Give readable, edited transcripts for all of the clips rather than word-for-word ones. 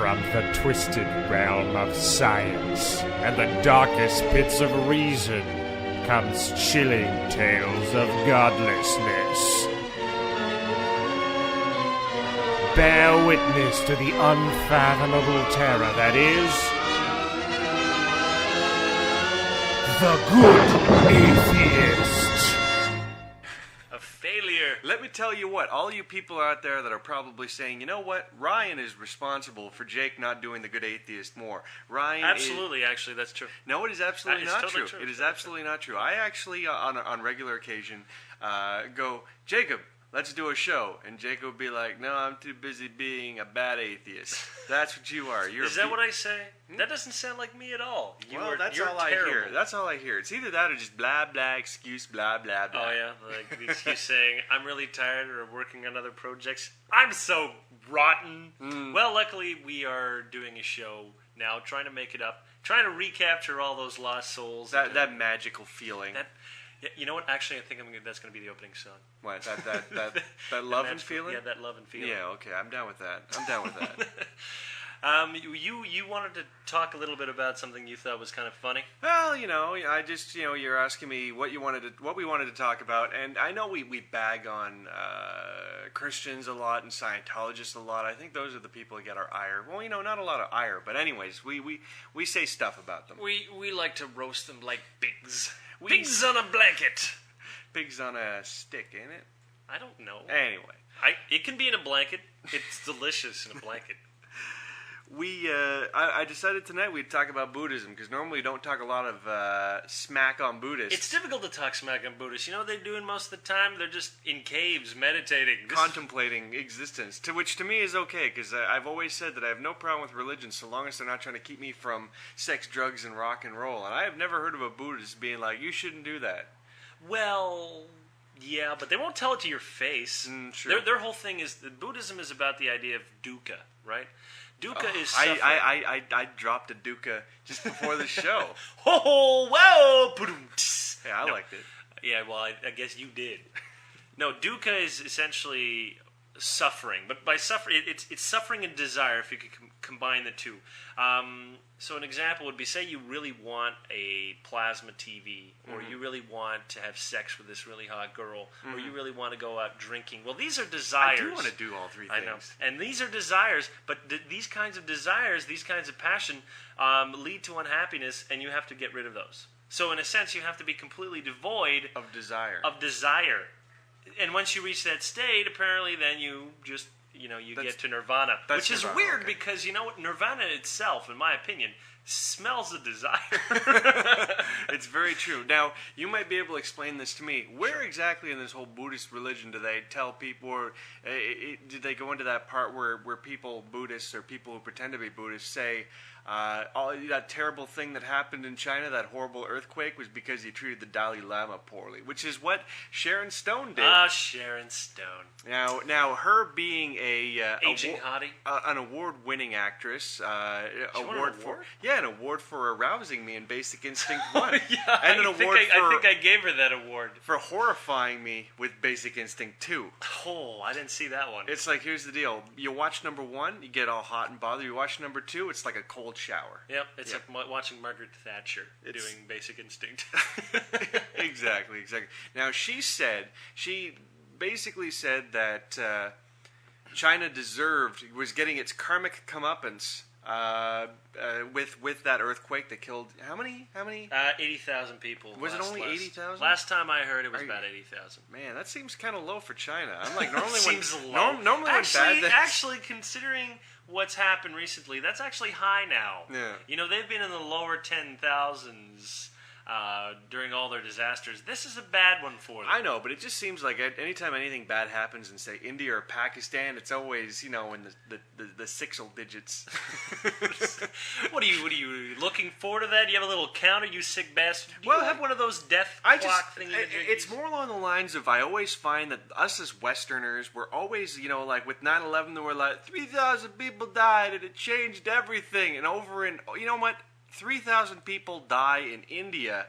from the twisted realm of science and the darkest pits of reason comes chilling tales of godlessness. Bear witness to the unfathomable terror that is the Good Atheist. A failure. Let me tell you what, all you people out there that are probably saying, you know what, Ryan is responsible for Jake not doing the Good Atheist more. Ryan Absolutely, actually, that's true. No, it is absolutely not totally true. true. It is absolutely not true. I actually, on regular occasion, go, Jacob, let's do a show. And Jacob would be like, no, I'm too busy being a bad atheist. That's what you are. Is that what I say? That doesn't sound like me at all. That's you're all I terrible. hear. That's all I hear. It's either that or just blah, blah, excuse, blah, blah, blah. Oh, yeah? Like the excuse saying, I'm really tired or working on other projects. I'm so rotten. Well, luckily, we are doing a show now, trying to make it up, trying to recapture all those lost souls. That magical feeling. Yeah, you know what? Actually, I think that's going to be the opening song. What, that love and feeling? Yeah, that love and feeling. Yeah, okay, I'm down with that. I'm down with that. You wanted to talk a little bit about something you thought was kind of funny. Well, I just, you're asking me what we wanted to talk about, and I know we bag on Christians a lot and Scientologists a lot. I think those are the people that get our ire. Well, not a lot of ire, but anyways, we say stuff about them. We like to roast them like pigs. Pigs on a blanket. Pigs on a stick, ain't it? I don't know. Anyway. It can be in a blanket. It's delicious in a blanket. I decided tonight we'd talk about Buddhism, because normally we don't talk a lot of smack on Buddhists. It's difficult to talk smack on Buddhists. You know what they're doing most of the time? They're just in caves, meditating. Contemplating existence, which to me is okay, because I've always said that I have no problem with religion so long as they're not trying to keep me from sex, drugs, and rock and roll. And I have never heard of a Buddhist being like, you shouldn't do that. Well, yeah, but they won't tell it to your face. Sure. Their whole thing is that Buddhism is about the idea of dukkha, right? Dukkha is suffering. I dropped a dukkha just before the show. Oh, wow! Yeah, I liked it. Yeah, well, I guess you did. No, dukkha is essentially suffering, but by suffering, it's suffering and desire. If you could combine the two. So an example would be, say you really want a plasma TV, or you really want to have sex with this really hot girl, or you really want to go out drinking. Well, these are desires. I do want to do all three things. I know. And these are desires, but these kinds of desires, these kinds of passion, lead to unhappiness, and you have to get rid of those. So in a sense, you have to be completely devoid of desire. And once you reach that state, apparently then you just, you get to nirvana. Which is nirvana, weird, okay. Because you know what? Nirvana itself, in my opinion, smells of desire. It's very true. Now, you might be able to explain this to me. Where exactly in this whole Buddhist religion do they tell people, or did they go into that part where people, Buddhists or people who pretend to be Buddhists, say, all that terrible thing that happened in China, that horrible earthquake, was because he treated the Dalai Lama poorly, which is what Sharon Stone did. Sharon Stone. Now, her being aging hottie, an award-winning actress, an award? An award for arousing me in Basic Instinct 1. Yeah, and an award I think I gave her that award for horrifying me with Basic Instinct 2. Oh, I didn't see that one. It's like, here's the deal: you watch number 1, you get all hot and bothered. You watch number 2, it's like a cold shower. Yep, it's like watching Margaret Thatcher doing Basic Instinct. Exactly. Now, she basically said that China was getting its karmic comeuppance with that earthquake that killed how many? 80,000 people. Was it only 80,000? Last time I heard, it was about 80,000. Man, that seems kind of low for China. I'm like, normally seems low. Normally actually, considering what's happened recently, that's actually high now. Yeah. They've been in the lower 10,000s during all their disasters. This is a bad one for them. I know, but it just seems like anytime anything bad happens in, say, India or Pakistan, it's always, in the sixel digits. What are you looking forward to that? Do you have a little counter, you sick bastard? Do you have one of those death clock things? It's more along the lines of, I always find that us as Westerners, we're always, like with 9/11, there were like 3,000 people died and it changed everything. And over in, you know what? 3,000 people die in India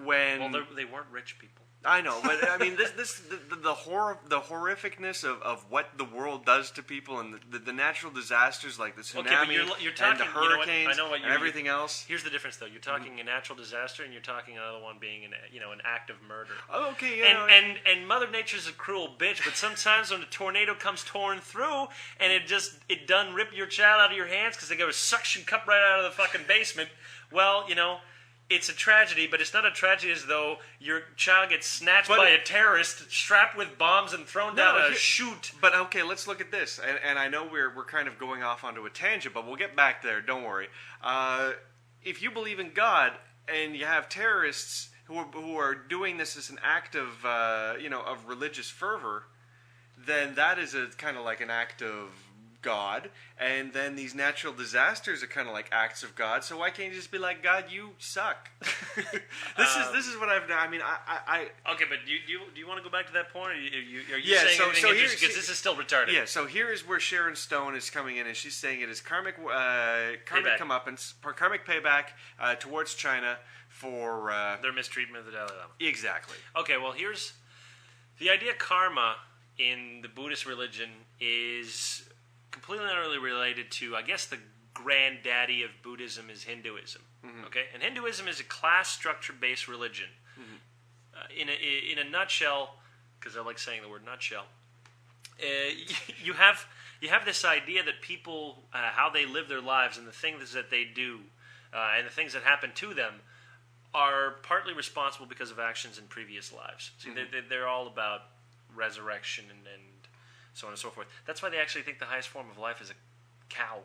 when... Well, they weren't rich people. I know, but I mean, the horrificness of what the world does to people, and the natural disasters like the tsunami, you're talking, and the hurricanes, and everything else. Here's the difference, though. You're talking a natural disaster, and you're talking another one being an act of murder. Oh, okay, yeah. And Mother Nature's a cruel bitch, but sometimes when a tornado comes touring through, and it done rip your child out of your hands because they got a suction cup right out of the fucking basement. Well, it's a tragedy, but it's not a tragedy as though your child gets snatched by a terrorist, strapped with bombs, and thrown down a chute. But okay, let's look at this. And I know we're kind of going off onto a tangent, but we'll get back there. Don't worry. If you believe in God and you have terrorists who are doing this as an act of of religious fervor, then that is a kind of like an act of God, and then these natural disasters are kind of like acts of God. So why can't you just be like, God, you suck? This is what I've done. I mean, I okay, but do you want to go back to that point? Or are you saying anything interesting? Because this is still retarded. Yeah. So here is where Sharon Stone is coming in, and she's saying it is karmic comeuppance, karmic payback towards China for their mistreatment of the Dalai Lama. Exactly. Okay. Well, here's the idea. Karma in the Buddhist religion is completely and utterly related to, I guess, the granddaddy of Buddhism is Hinduism. Mm-hmm. Okay, and Hinduism is a class structure-based religion. Mm-hmm. In a nutshell, because I like saying the word nutshell, you have this idea that people, how they live their lives and the things that they do, and the things that happen to them, are partly responsible because of actions in previous lives. See, mm-hmm. they're all about resurrection and so on and so forth. That's why they actually think the highest form of life is a cow.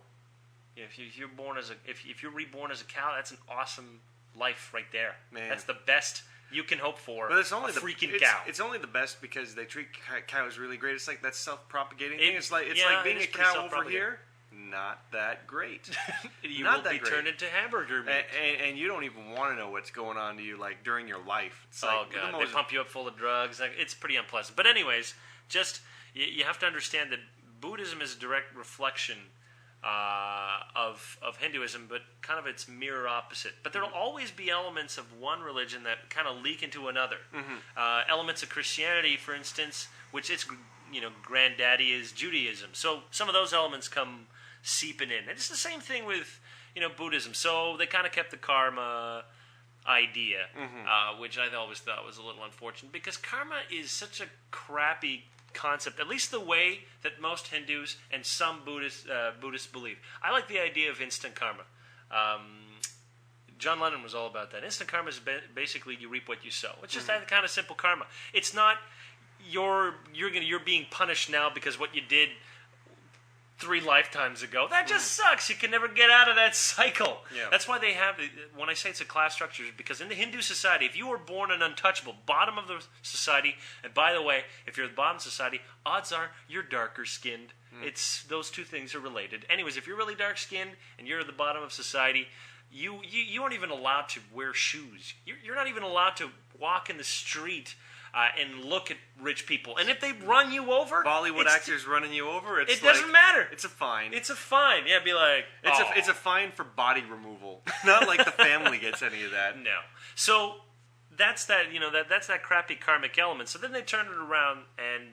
If you're born if you're reborn as a cow, that's an awesome life right there. Man. That's the best you can hope for. But it's only cow. It's only the best because they treat cows really great. It's like that self-propagating thing. It's like being a cow over here. Not that great. You will be turned into hamburger meat. And you don't even want to know what's going on to you like during your life. It's God, they pump you up full of drugs. It's pretty unpleasant. But anyways, just you have to understand that Buddhism is a direct reflection of Hinduism, but kind of its mirror opposite. But there will always be elements of one religion that kind of leak into another. Mm-hmm. Elements of Christianity, for instance, which its granddaddy is Judaism. So some of those elements come seeping in. And it's the same thing with Buddhism. So they kind of kept the karma idea, mm-hmm. Which I always thought was a little unfortunate because karma is such a crappy concept, at least the way that most Hindus and some Buddhists believe. I like the idea of instant karma. John Lennon was all about that. Instant karma is basically you reap what you sow. It's just that kind of simple karma. It's not you're being punished now because what you did 3 lifetimes ago. That just sucks. You can never get out of that cycle. Yeah. That's why they have, when I say it's a class structure, because in the Hindu society, if you were born an untouchable, bottom of the society, and by the way, if you're the bottom society, odds are you're darker skinned. It's those two things are related. Anyways, if you're really dark skinned and you're at the bottom of society, you aren't even allowed to wear shoes. You're not even allowed to walk in the street and look at rich people. And if they run you over... Bollywood actors running you over, it doesn't matter. It's a fine. It's a fine. Yeah, be like... It's a fine for body removal. Not like the family gets any of that. No. So that's that, that's that crappy karmic element. So then they turn it around and,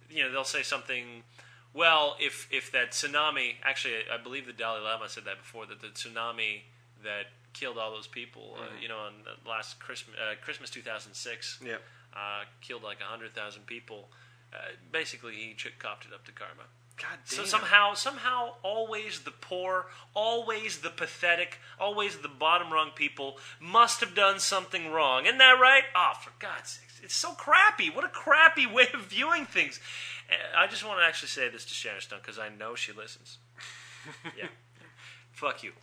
they'll say something... Well, if that tsunami... Actually, I believe the Dalai Lama said that before, that the tsunami that killed all those people, on the last Christmas 2006... Yep. Killed like 100,000 people. Basically, he copped it up to karma. God damn. So somehow, always the poor, always the pathetic, always the bottom rung people must have done something wrong. Isn't that right? Oh, for God's sakes. It's so crappy. What a crappy way of viewing things. I just want to actually say this to Sharon Stone because I know she listens. Yeah. Fuck you.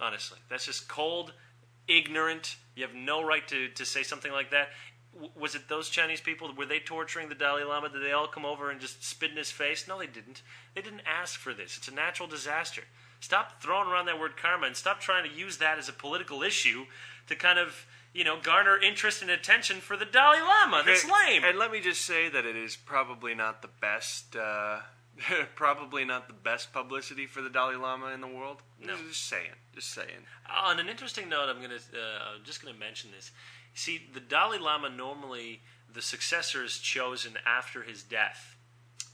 Honestly. That's just cold, ignorant. You have no right to say something like that. Was it those Chinese people? Were they torturing the Dalai Lama? Did they all come over and just spit in his face? No, they didn't. They didn't ask for this. It's a natural disaster. Stop throwing around that word karma and stop trying to use that as a political issue to kind of, garner interest and attention for the Dalai Lama. That's lame. And let me just say that it is probably not the best, publicity for the Dalai Lama in the world. No. Just saying. On an interesting note, I'm just gonna mention this. See, the Dalai Lama normally the successor is chosen after his death.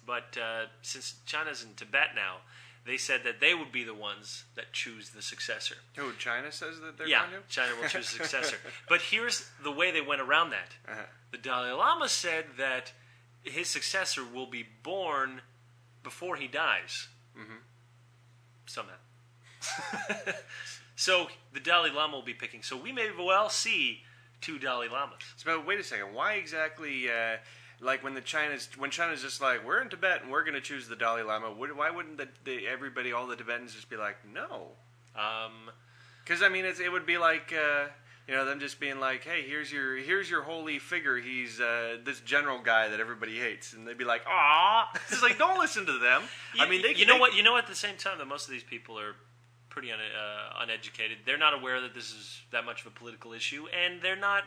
But since China's in Tibet now, they said that they would be the ones that choose the successor. Oh, China says that they're Yeah, going to? China will choose a successor. But here's the way they went around that. The Dalai Lama said that his successor will be born before he dies. Somehow. So the Dalai Lama will be picking. So we may well see 2 Dalai Lamas. So, but wait a second. Why exactly, like when China's just like, we're in Tibet and we're going to choose the Dalai Lama, why wouldn't everybody, all the Tibetans just be like, no? Because, I mean, it would be like, them just being like, hey, here's your holy figure. He's this general guy that everybody hates. And they'd be like, aw. It's like, don't listen to them. I mean, you know what? You know, at the same time that most of these people are pretty uneducated. They're not aware that this is that much of a political issue, and they're not.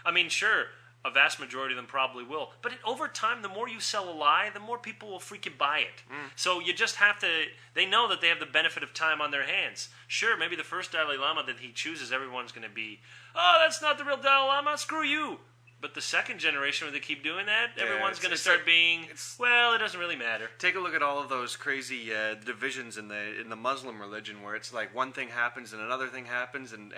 I mean, sure, a vast majority of them probably will, but over time, the more you sell a lie, the more people will freaking buy it. So you just have to. They know that they have the benefit of time on their hands. Sure, maybe the first Dalai Lama that he chooses, everyone's going to be, oh, that's not the real Dalai Lama. Screw you. But the second generation, when they keep doing that, everyone's going to start being, well, it doesn't really matter. Take a look at all of those crazy divisions in the Muslim religion, where it's like one thing happens and another thing happens, and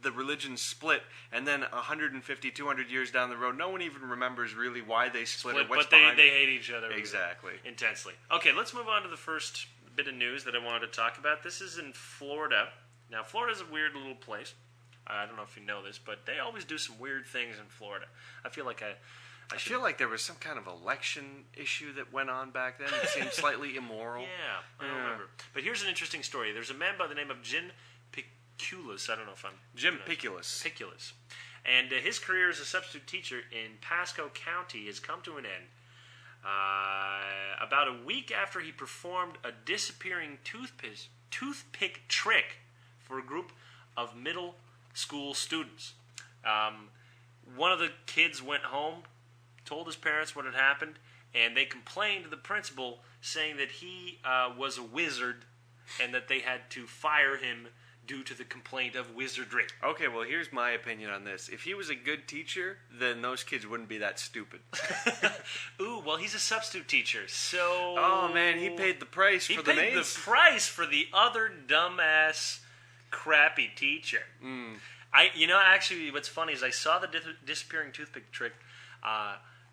the religion's split, and then 150, 200 years down the road, no one even remembers really why they split or what's behind they hate each other. Exactly. Intensely. Okay, let's move on to the first bit of news that I wanted to talk about. This is in Florida. Now, Florida's a weird little place. I don't know if you know this, but they always do some weird things in Florida. I feel like I feel like there was some kind of election issue that went on back then. It seemed slightly immoral. Yeah, I don't remember. But here's an interesting story. There's a man by the name of Jim Piculus. I don't know if I'm... Jim Piculus. Piculus. And his career as a substitute teacher in Pasco County has come to an end. About a week after he performed a disappearing toothpick trick for a group of middle school students. One of the kids went home, told his parents what had happened, and they complained to the principal saying that he was a wizard and that they had to fire him due to the complaint of wizardry. Okay, well, here's my opinion on this. If he was a good teacher, then those kids wouldn't be that stupid. Ooh, well, he's a substitute teacher, so... Oh, man, he paid the price for the maze. He paid the price for the other dumbass, crappy teacher. Actually, what's funny is I saw the disappearing toothpick trick.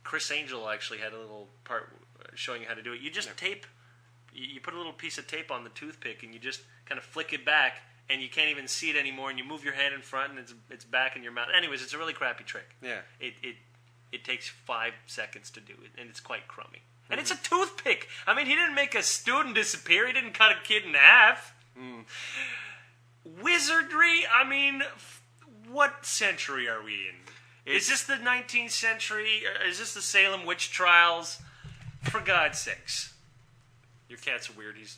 Chris Angel actually had a little part showing you how to do it. You just you put a little piece of tape on the toothpick, and you just kind of flick it back, and you can't even see it anymore, and you move your hand in front, and it's back in your mouth. Anyways, it's a really crappy trick. Yeah. It takes 5 seconds to do it, and it's quite crummy. And it's a toothpick! I mean, he didn't make a student disappear. He didn't cut a kid in half. Wizardry? I mean, what century are we in? Is this the 19th century? Is this the Salem witch trials? For God's sakes. Your cat's weird. He's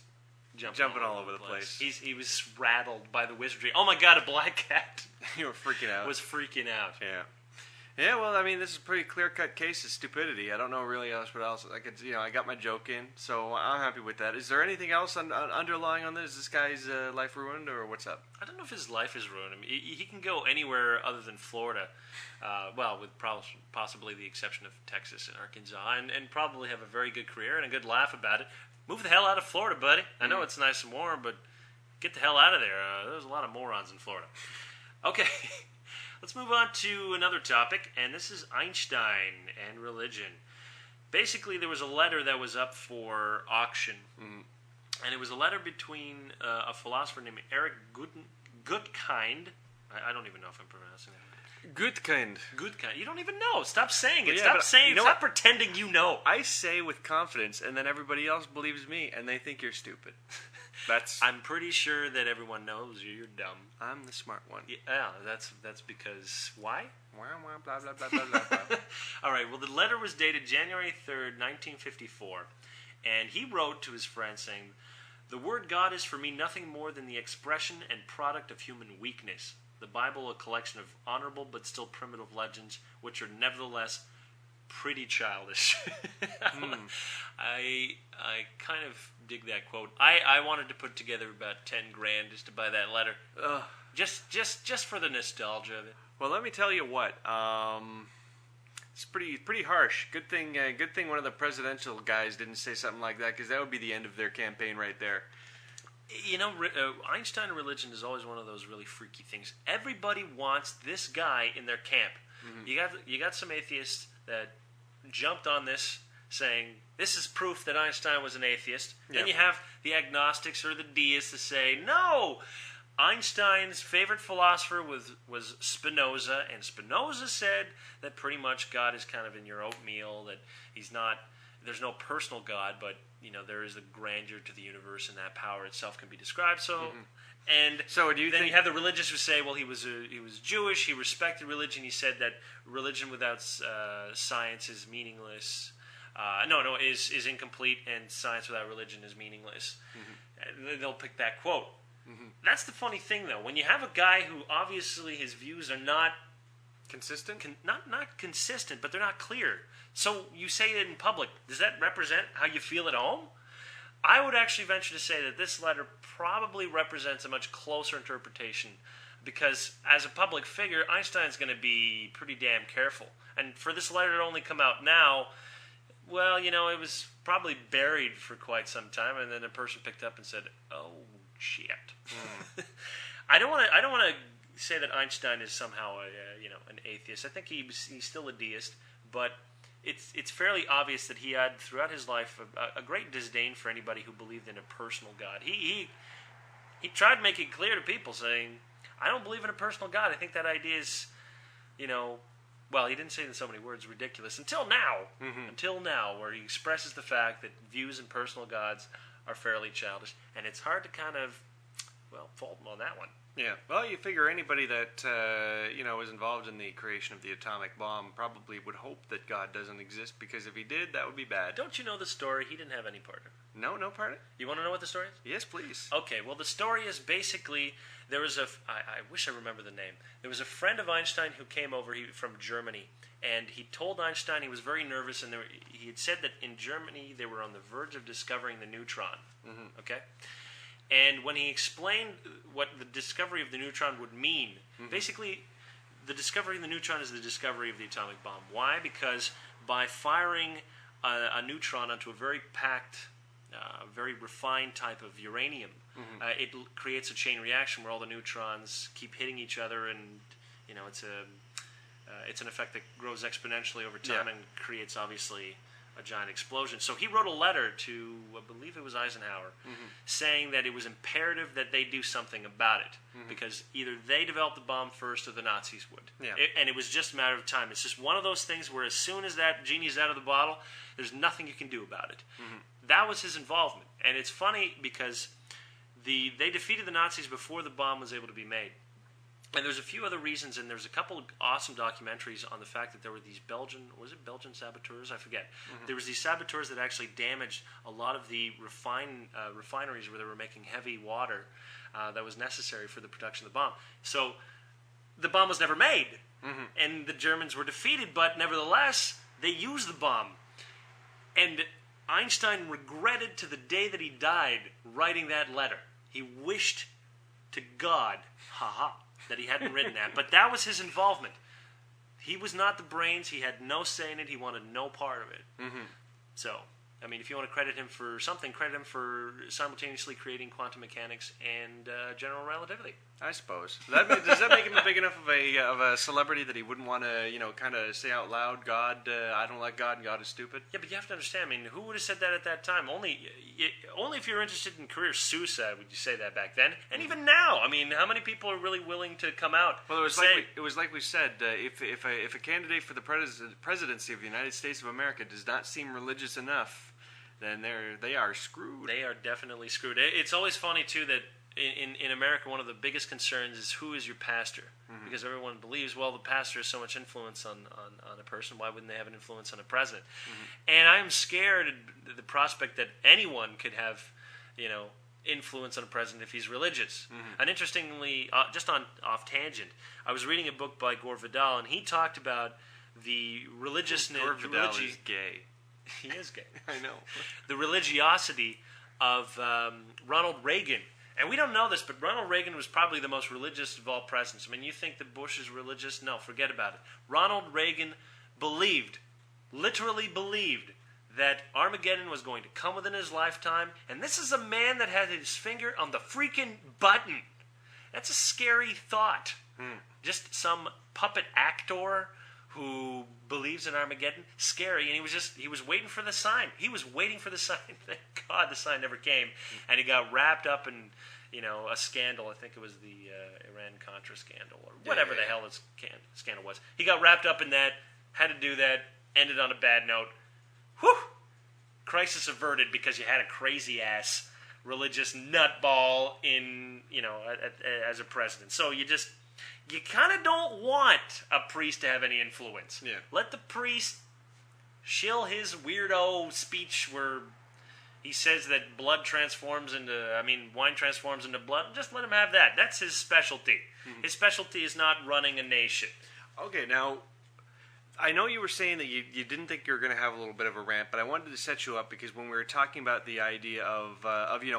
jumping all over the place. He was rattled by the wizardry. Oh my God, a black cat. You were freaking out. Was freaking out. Yeah. Yeah, well, I mean, this is a pretty clear-cut case of stupidity. I don't know really what else. I got my joke in, so I'm happy with that. Is there anything else underlying on this? Is this guy's life ruined, or what's up? I don't know if his life is ruined. I mean, he can go anywhere other than Florida, with possibly the exception of Texas and Arkansas, and probably have a very good career and a good laugh about it. Move the hell out of Florida, buddy. I know it's nice and warm, but get the hell out of there. There's a lot of morons in Florida. Okay. Let's move on to another topic, and this is Einstein and religion. Basically, there was a letter that was up for auction, and it was a letter between a philosopher named Eric Gutkind. I don't even know if I'm pronouncing that. Gutkind. You don't even know. Stop saying it. Yeah, Stop pretending you know. I say with confidence, and then everybody else believes me, and they think you're stupid. I'm pretty sure that everyone knows you're dumb. I'm the smart one. Yeah, that's because why? Blah, blah, blah, blah, blah, blah. All right, well, the letter was dated January 3rd, 1954, and he wrote to his friend saying, "The word God is for me nothing more than the expression and product of human weakness. The Bible a collection of honorable but still primitive legends, which are nevertheless pretty childish." I kind of dig that quote. I wanted to put together about $10,000 just to buy that letter. Just for the nostalgia of it. Well, let me tell you what. It's pretty harsh. Good thing one of the presidential guys didn't say something like that, because that would be the end of their campaign right there. You know, Einstein and religion is always one of those really freaky things. Everybody wants this guy in their camp. You got some atheists that jumped on this, saying this is proof that Einstein was an atheist. Then you have the agnostics or the deists that say no. Einstein's favorite philosopher was Spinoza, and Spinoza said that pretty much God is kind of in your oatmeal, that there's no personal God, but there is a grandeur to the universe, and that power itself can be described. So, and so do you then think you have the religious who say, well, he was Jewish, he respected religion, he said that religion without science is meaningless. Is incomplete, and science without religion is meaningless. They'll pick that quote. That's the funny thing, though. When you have a guy who obviously his views are not consistent, not consistent, but they're not clear. So you say it in public. Does that represent how you feel at home? I would actually venture to say that this letter probably represents a much closer interpretation, because as a public figure, Einstein's going to be pretty damn careful. And for this letter to only come out now, well, it was probably buried for quite some time, and then a person picked up and said, "Oh shit." I don't want to say that Einstein is somehow an atheist. I think he's still a deist, but it's fairly obvious that he had throughout his life a great disdain for anybody who believed in a personal God. He tried to make it clear to people, saying, "I don't believe in a personal God. I think that idea is, well, he didn't say it in so many words, ridiculous, until now, where he expresses the fact that views in personal gods are fairly childish, and it's hard to kind of, fault him on that one." Yeah. Well, you figure anybody that was involved in the creation of the atomic bomb probably would hope that God doesn't exist, because if he did, that would be bad. Don't you know the story? He didn't have any part of it. No part of it? You want to know what the story is? Yes, please. Okay, well, the story is basically, there was I wish I remember the name. There was a friend of Einstein who came over from Germany, and he told Einstein he was very nervous, and he had said that in Germany they were on the verge of discovering the neutron. Okay? And when he explained what the discovery of the neutron would mean, basically, the discovery of the neutron is the discovery of the atomic bomb. Why? Because by firing a neutron onto a very packed, very refined type of uranium, it creates a chain reaction where all the neutrons keep hitting each other, and it's an effect that grows exponentially over time and creates, obviously, a giant explosion. So he wrote a letter to, I believe it was Eisenhower, saying that it was imperative that they do something about it, because either they developed the bomb first or the Nazis would. And it was just a matter of time. It's just one of those things where as soon as that genie's out of the bottle, there's nothing you can do about it. That was his involvement. And it's funny because they defeated the Nazis before the bomb was able to be made. And there's a few other reasons, and there's a couple of awesome documentaries on the fact that there were these Belgian saboteurs? I forget. There was these saboteurs that actually damaged a lot of the refineries where they were making heavy water that was necessary for the production of the bomb. So the bomb was never made, and the Germans were defeated, but nevertheless, they used the bomb. And Einstein regretted to the day that he died writing that letter. He wished to God, that he hadn't written that. But that was his involvement. He was not the brains. He had no say in it. He wanted no part of it. So, I mean, if you want to credit him for something, credit him for simultaneously creating quantum mechanics and general relativity. I suppose. Does that make him big enough of a celebrity that he wouldn't want to, kind of say out loud, God, I don't like God, and God is stupid? Yeah, but you have to understand, I mean, who would have said that at that time? Only if you're interested in career suicide would you say that back then. And even now, I mean, how many people are really willing to come out? Well, it was like we said, if a candidate for the presidency of the United States of America does not seem religious enough, then they are screwed. They are definitely screwed. It's always funny, too, that in America, one of the biggest concerns is who is your pastor? Because everyone believes, well, the pastor has so much influence on a person. Why wouldn't they have an influence on a president? And I'm scared at the prospect that anyone could have, influence on a president if he's religious. And interestingly, just off tangent, I was reading a book by Gore Vidal, and he talked about the religiousness. Gore Vidal is gay. He is gay. I know. The religiosity of Ronald Reagan. And we don't know this, but Ronald Reagan was probably the most religious of all presidents. I mean, you think that Bush is religious? No, forget about it. Ronald Reagan literally believed, that Armageddon was going to come within his lifetime, and this is a man that had his finger on the freaking button. That's a scary thought. Just some puppet actor who believes in Armageddon. Scary, and he was waiting for the sign. He was waiting for the sign. Thank God the sign never came, and he got wrapped up in, a scandal. I think it was the Iran-Contra scandal, or whatever the hell this scandal was. He got wrapped up in that, had to do that, ended on a bad note. Whew! Crisis averted because you had a crazy-ass religious nutball in, as a president. So you kind of don't want a priest to have any influence. Yeah. Let the priest shill his weirdo speech where he says that wine transforms into blood. Just let him have that. That's his specialty. Mm-hmm. His specialty is not running a nation. Okay, now, I know you were saying that you didn't think you were going to have a little bit of a rant, but I wanted to set you up because when we were talking about the idea of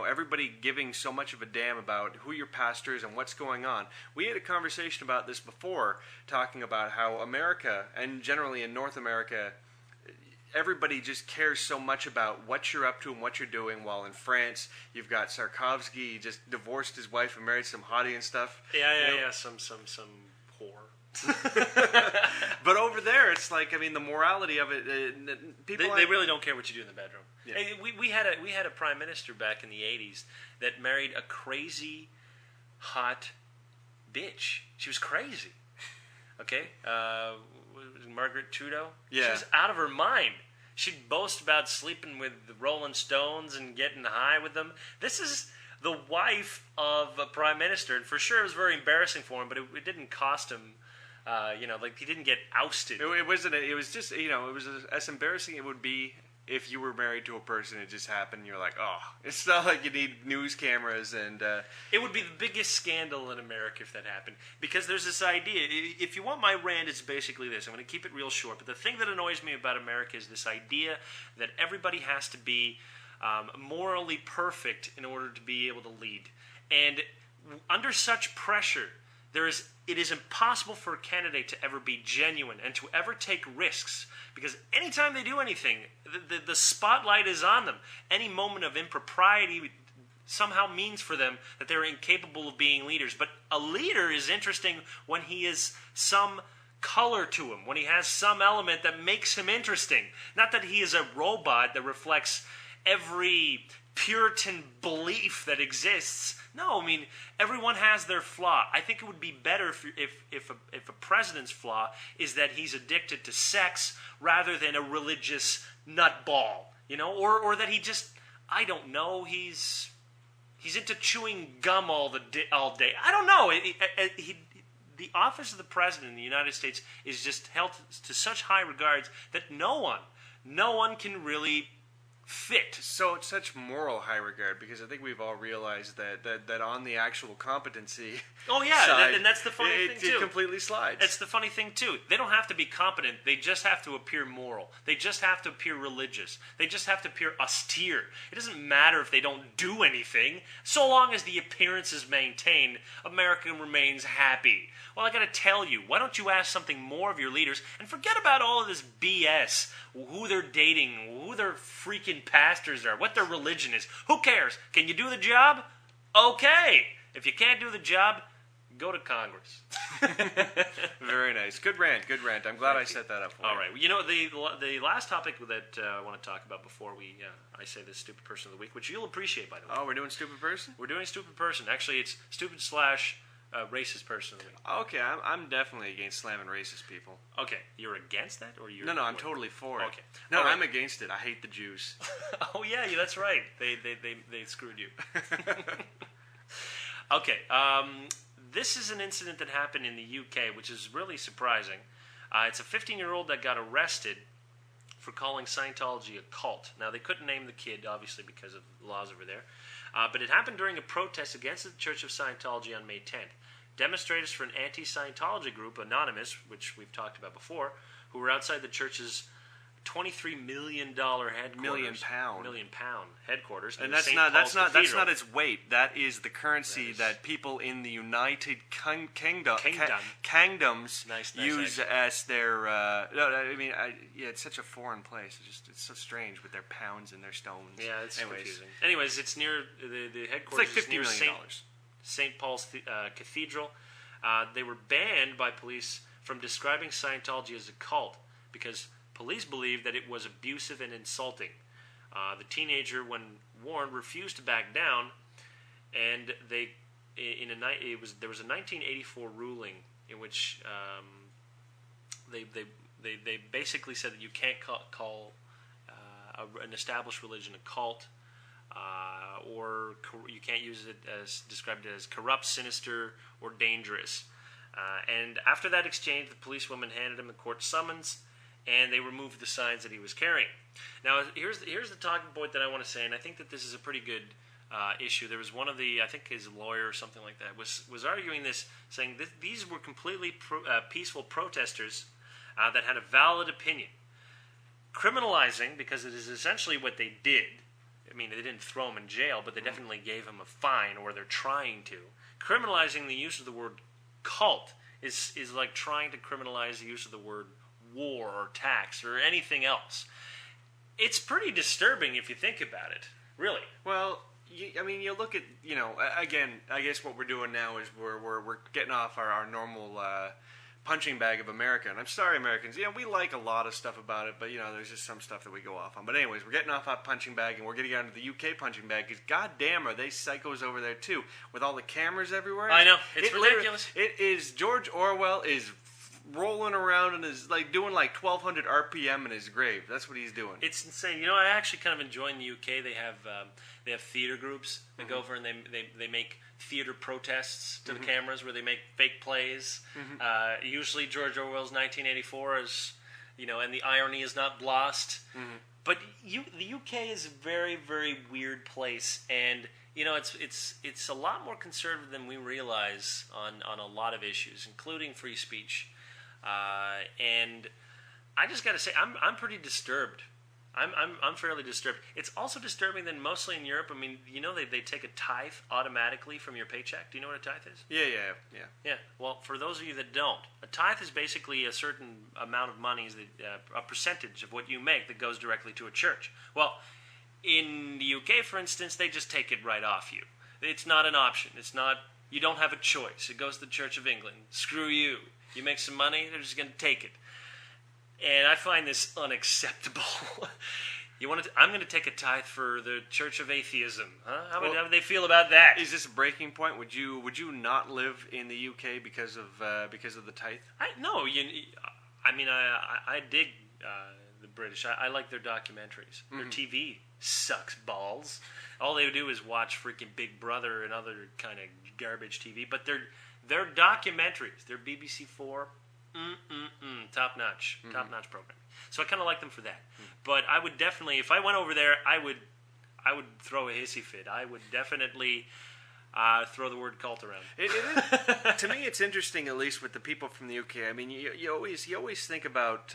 everybody giving so much of a damn about who your pastor is and what's going on, we had a conversation about this before, talking about how America, and generally in North America, everybody just cares so much about what you're up to and what you're doing, while in France, you've got Sarkozy, he just divorced his wife and married some hottie and stuff. Yeah, some whore. But over there, it's like, the morality of it, people... They really don't care what you do in the bedroom. Yeah. Hey, we had a prime minister back in the 80s that married a crazy, hot bitch. She was crazy. Okay? Margaret Trudeau? Yeah. She was out of her mind. She'd boast about sleeping with the Rolling Stones and getting high with them. This is the wife of a prime minister, and for sure it was very embarrassing for him, but it didn't cost him... he didn't get ousted. It wasn't. It was just. It was as embarrassing it would be if you were married to a person. It just happened. You're like, oh, it's not like you need news cameras and. It would be the biggest scandal in America if that happened, because there's this idea. If you want my rant, it's basically this. I'm going to keep it real short. But the thing that annoys me about America is this idea that everybody has to be morally perfect in order to be able to lead, and under such pressure. It is impossible for a candidate to ever be genuine and to ever take risks, because anytime they do anything, the spotlight is on them. Any moment of impropriety somehow means for them that they're incapable of being leaders. But a leader is interesting when he is some color to him, when he has some element that makes him interesting. Not that he is a robot that reflects every Puritan belief that exists. No, everyone has their flaw. I think it would be better if a president's flaw is that he's addicted to sex rather than a religious nutball, or that he just, I don't know, he's into chewing gum all day. I don't know. The office of the president in the United States is just held to such high regards that no one can really fit. So it's such moral high regard, because I think we've all realized that on the actual competency side, and that's the funny thing too. It completely slides. That's the funny thing too. They don't have to be competent. They just have to appear moral. They just have to appear religious. They just have to appear austere. It doesn't matter if they don't do anything. So long as the appearance is maintained, America remains happy. Well, I got to tell you, why don't you ask something more of your leaders and forget about all of this BS, who they're dating, who their freaking pastors are, what their religion is. Who cares? Can you do the job? Okay. If you can't do the job, go to Congress. Very nice. Good rant. I'm glad I set that up for you. All right. The last topic that I want to talk about before I say this stupid person of the week, which you'll appreciate, by the way. Oh, we're doing stupid person? We're doing stupid person. Actually, it's stupid / racist person of the week. Okay, I'm definitely against slamming racist people. Okay, you're against that, or you're... No, I'm totally for it. Okay. No, I'm against it. I hate the Jews. Oh, yeah, that's right. They screwed you. Okay, this is an incident that happened in the UK, which is really surprising. It's a 15-year-old that got arrested for calling Scientology a cult. Now, they couldn't name the kid, obviously, because of laws over there. But it happened during a protest against the Church of Scientology on May 10th. Demonstrators for an anti-Scientology group, Anonymous, which we've talked about before, who were outside the church's $23 million headquarters. Million pound Headquarters. And in that's St. not Paul's Cathedral. its weight. That is the currency that people in the United Kingdoms Nice, use as their. No, I mean, it's such a foreign place. It's so strange with their pounds and their stones. Yeah, it's confusing. Anyways, it's near the headquarters. It's like $50 million. St. Paul's Cathedral. They were banned by police from describing Scientology as a cult because police believed that it was abusive and insulting. The teenager, when warned, refused to back down, and there was a 1984 ruling in which they basically said that you can't call an established religion a cult, or you can't use it as described as corrupt, sinister, or dangerous. And after that exchange, the policewoman handed him a court summons, and they removed the signs that he was carrying. Now, here's the talking point that I want to say, and I think that this is a pretty good issue. There was one of the, I think his lawyer or something like that, was arguing this, saying that these were completely peaceful protesters that had a valid opinion. Criminalizing, because it is essentially what they did. I mean, they didn't throw him in jail, but they definitely gave him a fine, or they're trying to. Criminalizing the use of the word cult is like trying to criminalize the use of the word war or tax or anything else. It's pretty disturbing if you think about it, really. Well, you look at, again, I guess what we're doing now is we're getting off our normal punching bag of America. And I'm sorry, Americans, we like a lot of stuff about it, but, there's just some stuff that we go off on. But anyways, we're getting off our punching bag, and we're getting onto the UK punching bag, because goddamn are they psychos over there, too, with all the cameras everywhere. I know, it's ridiculous. It is, George Orwell is rolling around and is doing 1,200 RPM in his grave. That's what he's doing. It's insane. I actually kind of enjoy in the UK. They have theater groups that go over and they make theater protests to the cameras where they make fake plays. Usually George Orwell's 1984 is, and the irony is not lost. But the UK is a very, very weird place, and it's a lot more conservative than we realize on a lot of issues, including free speech. And I just got to say, I'm pretty disturbed. I'm fairly disturbed. It's also disturbing that mostly in Europe, I mean, they take a tithe automatically from your paycheck. Do you know what a tithe is? Yeah. Well, for those of you that don't, a tithe is basically a certain amount of money, a percentage of what you make that goes directly to a church. Well, in the UK, for instance, they just take it right off you. It's not an option. You don't have a choice. It goes to the Church of England. Screw you. You make some money, they're just going to take it. And I find this unacceptable. I'm going to take a tithe for the Church of Atheism. Huh? How would they feel about that? Is this a breaking point? Would you not live in the UK because of the tithe? No. I dig the British. I like their documentaries. Their TV sucks balls. All they do is watch freaking Big Brother and other kind of garbage TV. But their documentaries, their BBC4, top-notch program. So I kind of like them for that. But I would definitely, if I went over there, I would throw a hissy fit. I would definitely throw the word cult around. It is, to me, it's interesting, at least with the people from the UK. I mean, you always think about,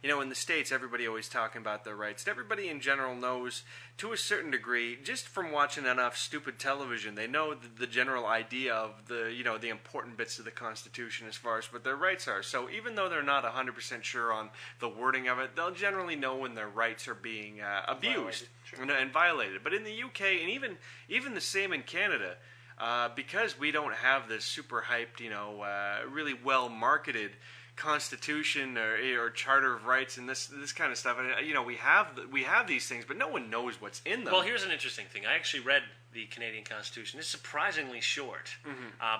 in the States, everybody always talking about their rights. And everybody in general knows, to a certain degree, just from watching enough stupid television, they know the general idea of the important bits of the Constitution as far as what their rights are. So even though they're not 100% sure on the wording of it, they'll generally know when their rights are being abused and violated. But in the UK, and even the same in Canada, because we don't have this super hyped, really well marketed Constitution or Charter of Rights and this kind of stuff. And, we have these things, but no one knows what's in them. Well, here's an interesting thing. I actually read the Canadian Constitution. It's surprisingly short.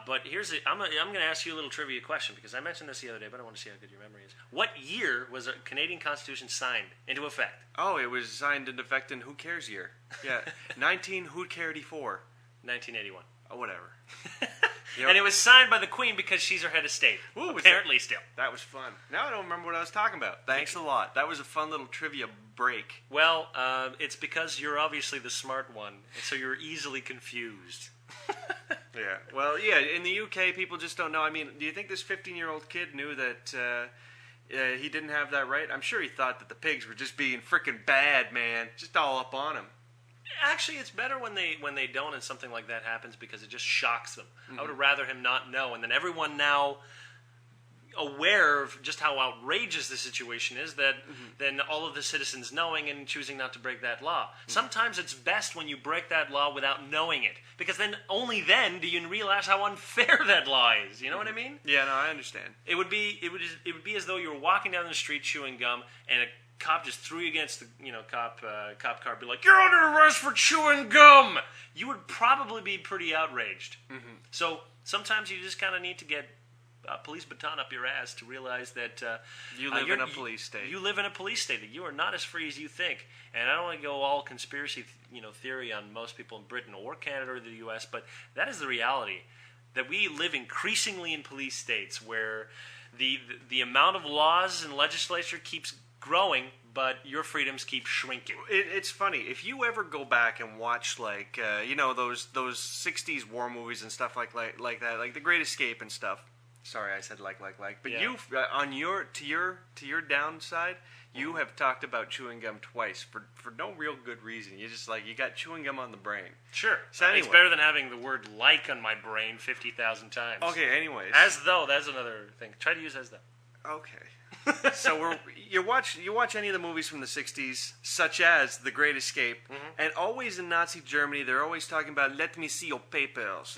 But I'm going to ask you a little trivia question, because I mentioned this the other day, but I want to see how good your memory is. What year was a Canadian Constitution signed into effect? Oh, it was signed into effect in who cares year? Yeah, 1984. 1981. Oh, whatever. And it was signed by the Queen because she's our head of state. Ooh, apparently still. That was fun. Now I don't remember what I was talking about. Thanks a lot. That was a fun little trivia break. Well, it's because you're obviously the smart one, so you're easily confused. Yeah. Well, yeah, in the UK, people just don't know. I mean, do you think this 15-year-old kid knew that he didn't have that right? I'm sure he thought that the pigs were just being freaking bad, man. Just all up on him. Actually, it's better when they don't and something like that happens because it just shocks them. I would have rather him not know, and then everyone now aware of just how outrageous the situation is, that then all of the citizens knowing and choosing not to break that law. Sometimes it's best when you break that law without knowing it, because then only then do you realize how unfair that law is. You know what I mean? Yeah, no, I understand. It would be as though you were walking down the street chewing gum and a cop just threw you against the cop car, be like, "You're under arrest for chewing gum." You would probably be pretty outraged. So sometimes you just kind of need to get police baton up your ass to realize that you live in a police state. You live in a police state, that you are not as free as you think. And I don't want to go all conspiracy theory on most people in Britain or Canada or the U.S., but that is the reality, that we live increasingly in police states where the amount of laws and legislature keeps growing, but your freedoms keep shrinking. It's funny, if you ever go back and watch those 60s war movies and stuff like that, like The Great Escape and stuff. Sorry, I said like. But Yeah. you've on your to your downside, you have talked about chewing gum twice for no real good reason. You just you got chewing gum on the brain. Sure. So anyway. It's better than having the word "like" on my brain 50,000 times. Okay. Anyways. As though, that's another thing. Try to use as though. Okay. So you watch any of the movies from the 60s, such as The Great Escape, and always in Nazi Germany, they're always talking about, "Let me see your papers.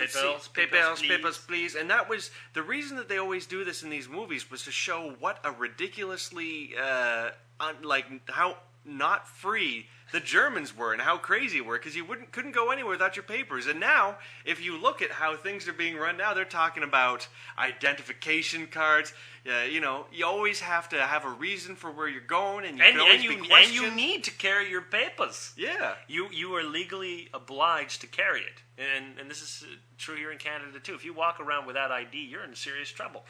Papers, please." And that was the reason that they always do this in these movies, was to show what a ridiculously how not free the Germans were and how crazy it were, because you couldn't go anywhere without your papers. And now, if you look at how things are being run now, they're talking about identification cards. You always have to have a reason for where you're going, and you can always be questioned. And you need to carry your papers. Yeah. You are legally obliged to carry it. And this is true here in Canada, too. If you walk around without ID, you're in serious trouble.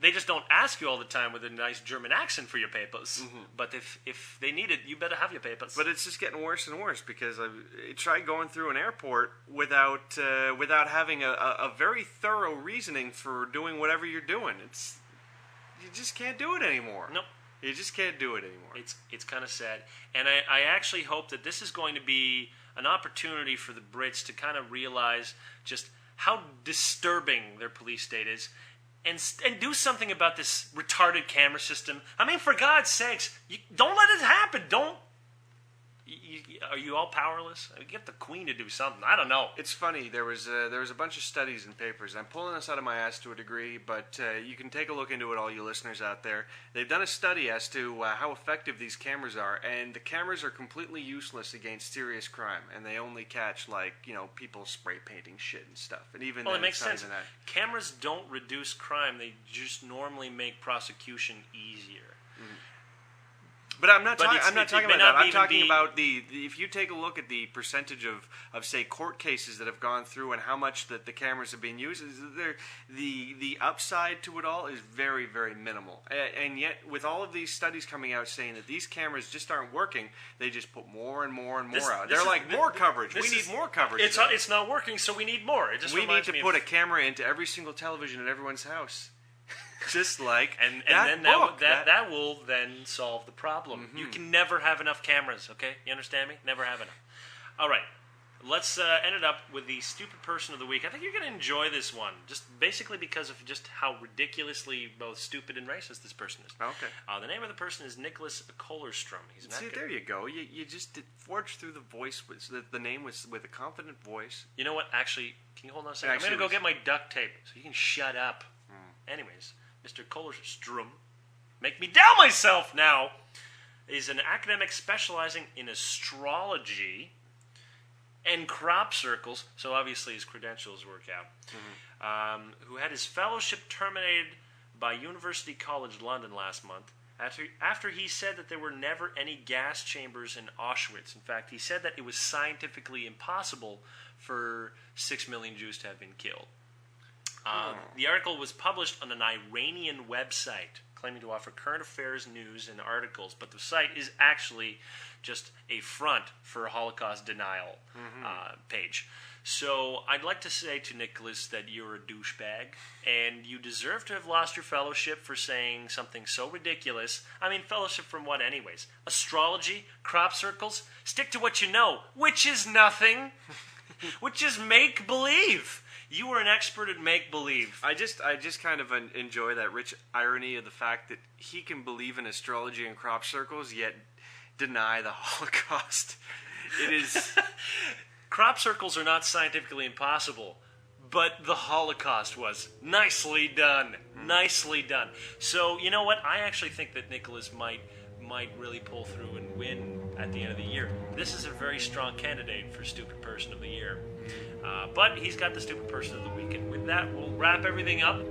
They just don't ask you all the time with a nice German accent for your papers. But if they need it, you better have your papers. But it's just getting worse and worse, because I tried going through an airport without having a very thorough reasoning for doing whatever you're doing. You just can't do it anymore. Nope. You just can't do it anymore. It's kind of sad. And I actually hope that this is going to be an opportunity for the Brits to kind of realize just how disturbing their police state is, and do something about this retarded camera system. I mean, for God's sakes, don't let it happen. Don't. Are you all powerless? Get the Queen to do something. I don't know. It's funny. There was a bunch of studies and papers. I'm pulling this out of my ass to a degree, but you can take a look into it, all you listeners out there. They've done a study as to how effective these cameras are, and the cameras are completely useless against serious crime, and they only catch people spray painting shit and stuff. And even well, then, it makes sense. That. Cameras don't reduce crime; they just normally make prosecution easier. But I'm not talking about that. I'm talking about if you take a look at the percentage of say court cases that have gone through and how much that the cameras have been used, the upside to it all is very, very minimal. And yet, with all of these studies coming out saying that these cameras just aren't working, they just put more and more and more out. They're like, more coverage. We need more coverage. It's not working, so we need more. We need to put a camera into every single television in everyone's house. Just like and then that will then solve the problem. You can never have enough cameras, okay? You understand me? Never have enough. All right, let's end it up with the stupid person of the week. I think you're going to enjoy this one, just basically because of just how ridiculously both stupid and racist this person is. Okay. The name of the person is Nicholas Kohlerstrom. There you go. You just forged through the voice, the name with a confident voice. You know what? Actually, can you hold on a second? I'm going to go get my duct tape so you can shut up. Anyways, Mr. Kohlerstrom, make me down myself now, is an academic specializing in astrology and crop circles, so obviously his credentials work out, who had his fellowship terminated by University College London last month after he said that there were never any gas chambers in Auschwitz. In fact, he said that it was scientifically impossible for 6 million Jews to have been killed. The article was published on an Iranian website claiming to offer current affairs news and articles, but the site is actually just a front for a Holocaust denial page. So I'd like to say to Nicholas that you're a douchebag, and you deserve to have lost your fellowship for saying something so ridiculous. I mean, fellowship from what anyways? Astrology? Crop circles? Stick to what you know, which is nothing. Which is make-believe. You were an expert at make-believe. I just kind of enjoy that rich irony of the fact that he can believe in astrology and crop circles, yet deny the Holocaust. It is... Crop circles are not scientifically impossible, but the Holocaust was. Nicely done. Nicely done. So, you know what? I actually think that Nicholas might really pull through and win at the end of the year. This is a very strong candidate for Stupid Person of the Year. But he's got the Stupid Person of the Week. And with that, we'll wrap everything up.